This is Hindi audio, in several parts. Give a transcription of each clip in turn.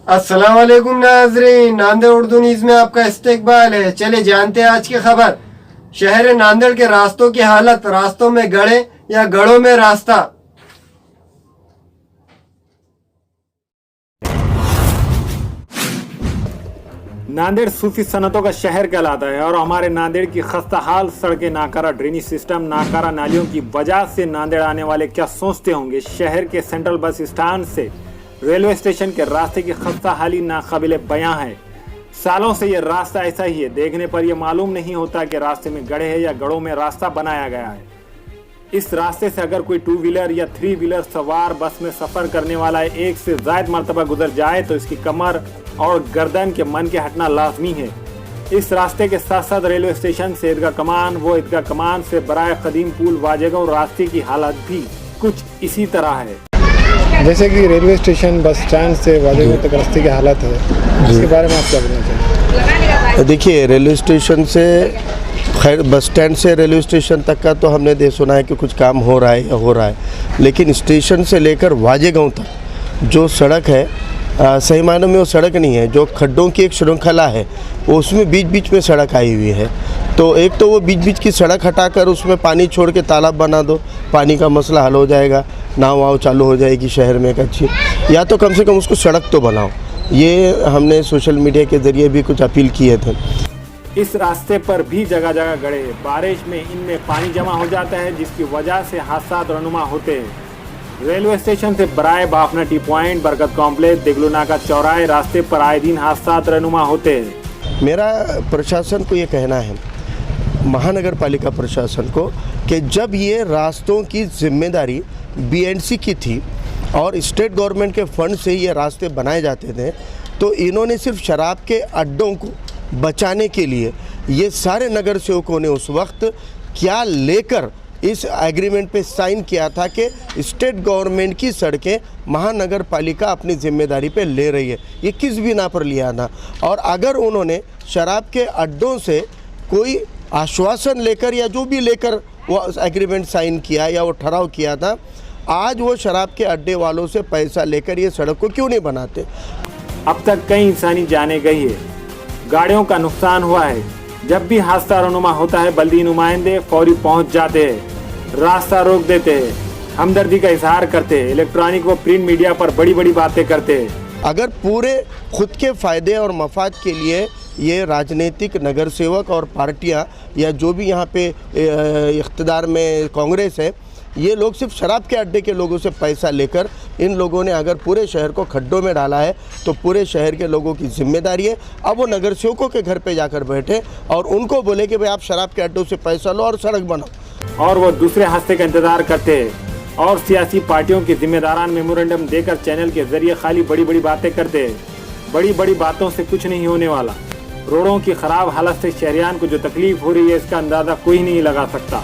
अस्सलाम वालेकुम नाजरीन, नांदेड़ उर्दू न्यूज़ में आपका इस्तकबाल है। चले जानते हैं आज की खबर। शहर नांदेड़ के रास्तों की हालत, रास्तों में गड़े या गड़ों में रास्ता। नांदेड़ सूफी सनतों का शहर कहलाता है और हमारे नांदेड़ की खस्ता हाल सड़कें, नाकारा ड्रेनेज सिस्टम, नाकारा नालियों की वजह से नांदेड़ आने वाले क्या सोचते होंगे। शहर के सेंट्रल बस स्टैंड से रेलवे स्टेशन के रास्ते की खस्ता हाली नाकाबिले बयां है। सालों से ये रास्ता ऐसा ही है। देखने पर यह मालूम नहीं होता कि रास्ते में गड्ढे है या गड़ों में रास्ता बनाया गया है। इस रास्ते से अगर कोई 2 व्हीलर या 3 व्हीलर सवार बस में सफर करने वाला एक से ज्यादा मरतबा गुजर जाए तो इसकी कमर और गर्दन के मन के हटना लाजमी है। इस रास्ते के साथ साथ रेलवे स्टेशन से ईदगाह कमान, वो ईदगाह कमान से बराए कदीम पुल वाजेगांव रास्ते की हालत भी कुछ इसी तरह है। जैसे कि रेलवे स्टेशन बस स्टैंड से वाजेगांव तक रास्ते की हालत है, इसके बारे में आप क्या बोलना चाहेंगे? देखिए, रेलवे स्टेशन से खैर बस स्टैंड से रेलवे स्टेशन तक का तो हमने सुना है कि कुछ काम हो रहा है या हो रहा है, लेकिन स्टेशन से लेकर वाजेगांव तक जो सड़क है सही मायनों में वो सड़क नहीं है, जो खड्डों की एक श्रृंखला है, उसमें बीच बीच में सड़क आई हुई है। तो एक तो वो बीच बीच की सड़क हटाकर उसमें पानी छोड़ के तालाब बना दो, पानी का मसला हल हो जाएगा, नाव वाव चालू हो जाएगी शहर में एक अच्छी, या तो कम से कम उसको सड़क तो बनाओ। ये हमने सोशल मीडिया के ज़रिए भी कुछ अपील किए थे। इस रास्ते पर भी जगह जगह गड्ढे, बारिश में इनमें पानी जमा हो जाता है जिसकी वजह से हादसा रनुमा होते हैं। रेलवे स्टेशन से बराए बाफना टी पॉइंट, बरकत कॉम्प्लेक्स, देगलूना का चौराहे रास्ते पर आए दिन हादसा रनुमा होते हैं। मेरा प्रशासन को ये कहना है, महानगर पालिका प्रशासन को, कि जब ये रास्तों की जिम्मेदारी बीएनसी की थी और स्टेट गवर्नमेंट के फंड से ये रास्ते बनाए जाते थे, तो इन्होंने सिर्फ शराब के अड्डों को बचाने के लिए ये सारे नगर सेवकों ने उस वक्त क्या लेकर इस एग्रीमेंट पे साइन किया था कि स्टेट गवर्नमेंट की सड़कें महानगर पालिका अपनी जिम्मेदारी पे ले रही है। ये किस बिना पर लिया था? और अगर उन्होंने शराब के अड्डों से कोई आश्वासन लेकर या जो भी लेकर वो एग्रीमेंट साइन किया या वो ठहराव किया था, आज वो शराब के अड्डे वालों से पैसा लेकर ये सड़क को क्यों नहीं बनाते? अब तक कई इंसानी जाने गई है, गाड़ियों का नुकसान हुआ है। जब भी हादसा रनुमा होता है बल्दी नुमाइंदे फौरी पहुंच जाते हैं, रास्ता रोक देते हैं, हमदर्दी का इजहार करते हैं, इलेक्ट्रॉनिक व प्रिंट मीडिया पर बड़ी बड़ी बातें करते हैं। अगर पूरे खुद के फ़ायदे और मफाद के लिए ये राजनीतिक नगर सेवक और पार्टियां या जो भी यहाँ पे इख्तिदार में कांग्रेस है, ये लोग सिर्फ शराब के अड्डे के लोगों से पैसा लेकर इन लोगों ने अगर पूरे शहर को खड्डों में डाला है, तो पूरे शहर के लोगों की जिम्मेदारी है। अब वो नगर सेवकों के घर पे जाकर बैठे और उनको बोले कि भाई आप शराब के अड्डों से पैसा लो और सड़क बनाओ, और वो दूसरे हादसे का इंतजार करते हैं और सियासी पार्टियों के जिम्मेदारान मेमोरेंडम देकर चैनल के जरिए खाली बड़ी बड़ी बातें करते हैं। बड़ी बड़ी बातों से कुछ नहीं होने वाला। रोडों की खराब हालत से शहरियान को जो तकलीफ हो रही है, इसका अंदाजा कोई नहीं लगा सकता।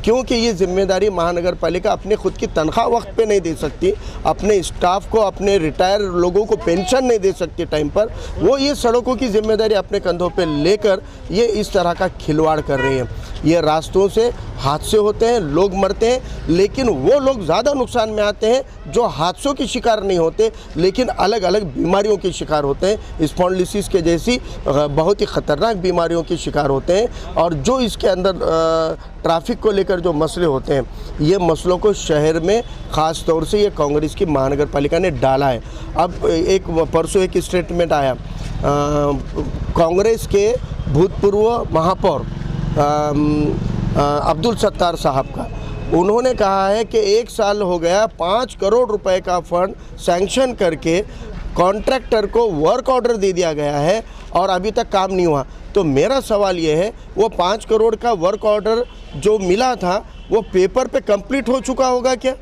क्योंकि ये जिम्मेदारी महानगर पालिका अपने खुद की तनख्वाह वक्त पे नहीं दे सकती, अपने स्टाफ को, अपने रिटायर लोगों को पेंशन नहीं दे सकती टाइम पर। वो ये सड़कों की जिम्मेदारी अपने कंधों पे लेकर ये इस तरह का खिलवाड़ कर रही हैं। ये रास्तों से हादसे होते हैं, लोग मरते हैं, लेकिन वो लोग ज़्यादा नुकसान में आते हैं जो हादसों के शिकार नहीं होते लेकिन अलग अलग बीमारियों के शिकार होते हैं। स्पॉन्डिलोसिस के जैसी बहुत ही ख़तरनाक बीमारियों के शिकार होते हैं। और जो इसके अंदर ट्रैफिक को लेकर जो मसले होते हैं, ये मसलों को शहर में ख़ास तौर से ये कांग्रेस की महानगर पालिका ने डाला है। अब परसों एक स्टेटमेंट आया कांग्रेस के भूतपूर्व महापौर अब्दुल सत्तार साहब का। उन्होंने कहा है कि 1 साल हो गया, 5 करोड़ रुपए का फंड सैंक्शन करके कॉन्ट्रैक्टर को वर्क ऑर्डर दे दिया गया है और अभी तक काम नहीं हुआ। तो मेरा सवाल ये है, वो 5 करोड़ का वर्क ऑर्डर जो मिला था वो पेपर पे कंप्लीट हो चुका होगा क्या?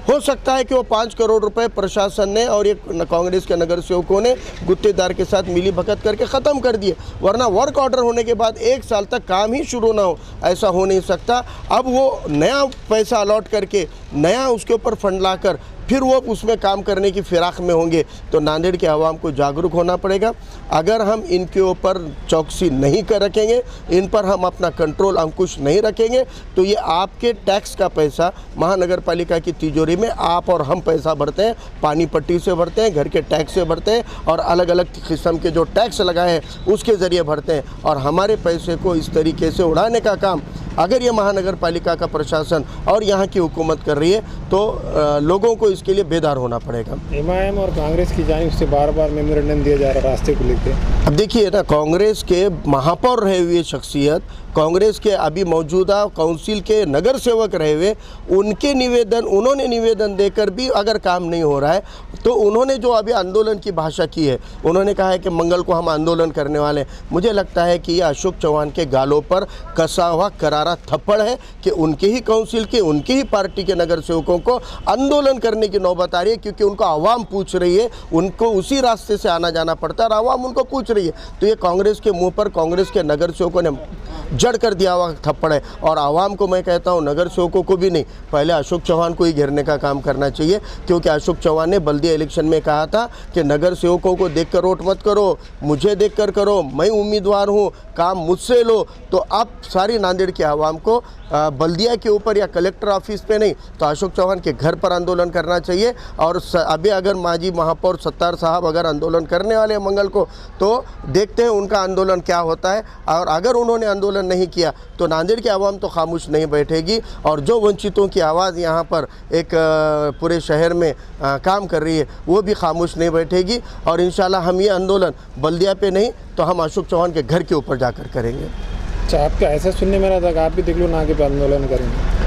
हो सकता है कि वो 5 करोड़ रुपए प्रशासन ने और ये कांग्रेस के नगर सेवकों ने गुत्तेदार के साथ मिली भगत करके ख़त्म कर दिए, वरना वर्क ऑर्डर होने के बाद 1 साल तक काम ही शुरू ना हो, ऐसा हो नहीं सकता। अब वो नया पैसा अलॉट करके नया उसके ऊपर फंड लाकर फिर वो उसमें काम करने की फिराक में होंगे। तो नांदेड़ के आवाम को जागरूक होना पड़ेगा। अगर हम इनके ऊपर चौकसी नहीं कर रखेंगे, इन पर हम अपना कंट्रोल अंकुश नहीं रखेंगे, तो ये आपके टैक्स का पैसा महानगर पालिका की तिजोरी में आप और हम पैसा भरते हैं, पानी पट्टी से भरते हैं, घर के टैक्स से भरते हैं और अलग अलग किस्म के जो टैक्स लगाए हैं उसके ज़रिए भरते हैं। और हमारे पैसे को इस तरीके से उड़ाने का काम अगर ये महानगर पालिका का प्रशासन और यहाँ की हुकूमत कर रही है तो लोगों को इसके लिए बेदार होना पड़ेगा। एमआईएम और कांग्रेस की जानिब से बार बार मेमोरेंडम दिया जा रहा है रास्ते को लेकर। अब देखिए ना, कांग्रेस के महापौर रहे हुए शख्सियत, कांग्रेस के अभी मौजूदा काउंसिल के नगर सेवक रहे हुए, उन्होंने निवेदन देकर भी अगर काम नहीं हो रहा है तो उन्होंने जो अभी आंदोलन की भाषा की है, उन्होंने कहा है कि मंगल को हम आंदोलन करने वाले हैं। मुझे लगता है कि ये अशोक चौहान के गालों पर कसा हुआ करारा थप्पड़ है कि उनके ही काउंसिल के, उनकी ही पार्टी के नगर सेवकों को आंदोलन करने की नौबत आ रही है, क्योंकि उनको आवाम पूछ रही है, उनको उसी रास्ते से आना जाना पड़ता है और आवाम उनको पूछ रही है। तो ये कांग्रेस के मुँह पर कांग्रेस के नगर सेवकों ने जड़ कर दिया हुआ थप्पड़ है। और आवाम को मैं कहता हूँ, नगर सेवकों को भी नहीं, पहले अशोक चौहान को ही घेरने का काम करना चाहिए, क्योंकि अशोक चौहान ने बल्दिया इलेक्शन में कहा था कि नगर सेवकों को देखकर वोट मत करो, मुझे देखकर करो, मैं उम्मीदवार हूँ, काम मुझसे लो। तो अब सारी नांदेड़ के आवाम को बल्दिया के ऊपर या कलेक्टर ऑफिस पे नहीं तो अशोक चौहान के घर पर आंदोलन करना चाहिए। और अभी अगर माजी महापौर सत्तार साहब अगर आंदोलन करने वाले हैं मंगल को, तो देखते हैं उनका आंदोलन क्या होता है। और अगर उन्होंने आंदोलन नहीं किया तो नांदेड़ की आवाम तो खामोश नहीं बैठेगी। और जो वंचितों की आवाज़ यहाँ पर एक पूरे शहर में काम कर रही है, वो भी खामोश नहीं बैठेगी। और इंशाल्लाह हम ये आंदोलन बल्दिया पे नहीं तो हम अशोक चौहान के घर के ऊपर जाकर करेंगे। अच्छा, आपका ऐसा सुनने में रहा था कि आप भी देख लो ना के आंदोलन करेंगे?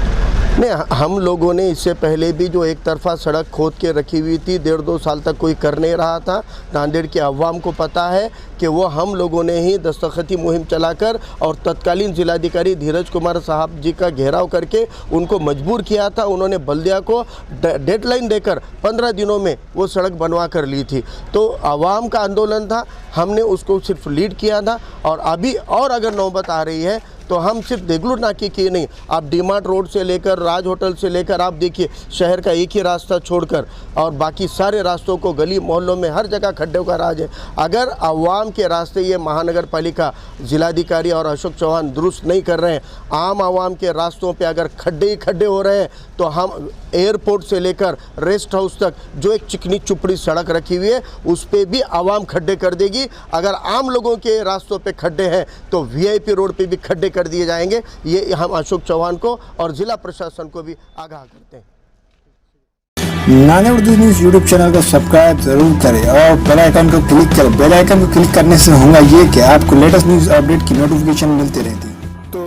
नहीं, हम लोगों ने इससे पहले भी जो एक तरफा सड़क खोद के रखी हुई थी, 1.5-2 साल तक कोई कर नहीं रहा था। नांदेड़ के अवाम को पता है कि वो हम लोगों ने ही दस्तखती मुहिम चलाकर और तत्कालीन जिलाधिकारी धीरज कुमार साहब जी का घेराव करके उनको मजबूर किया था। उन्होंने बल्दिया को डेडलाइन देकर 15 दिनों में वो सड़क बनवा कर ली थी। तो आवाम का आंदोलन था, हमने उसको सिर्फ लीड किया था। और अभी और अगर नौबत आ रही है तो हम सिर्फ देगलूर नाके की नहीं, आप डीमार्ट रोड से लेकर राज होटल से लेकर आप देखिए शहर का एक ही रास्ता छोड़कर और बाकी सारे रास्तों को, गली मोहल्लों में हर जगह खड्डों का राज है। अगर आवाम के रास्ते ये महानगर पालिका, जिलाधिकारी और अशोक चौहान दुरुस्त नहीं कर रहे हैं, आम आवाम के रास्तों पे अगर खड्डे ही खड्डे हो रहे हैं, तो हम एयरपोर्ट से लेकर रेस्ट हाउस तक जो एक चिकनी चुपड़ी सड़क रखी हुई है उस पर भी आवाम खड्डे कर देगी। अगर आम लोगों के रास्तों पे खड्डे हैं तो वीआईपी रोड पे भी खड्डे कर दिए जाएंगे। ये हम अशोक चौहान को और जिला प्रशासन को भी आगाह करते हैं। Nanded Urdu news YouTube channel को सब्सक्राइब जरूर करें और बेल आइकन को क्लिक करें। बेल आइकन को क्लिक करने से होगा ये कि आपको लेटेस्ट न्यूज़ अपडेट की नोटिफिकेशन मिलती रहती है। तो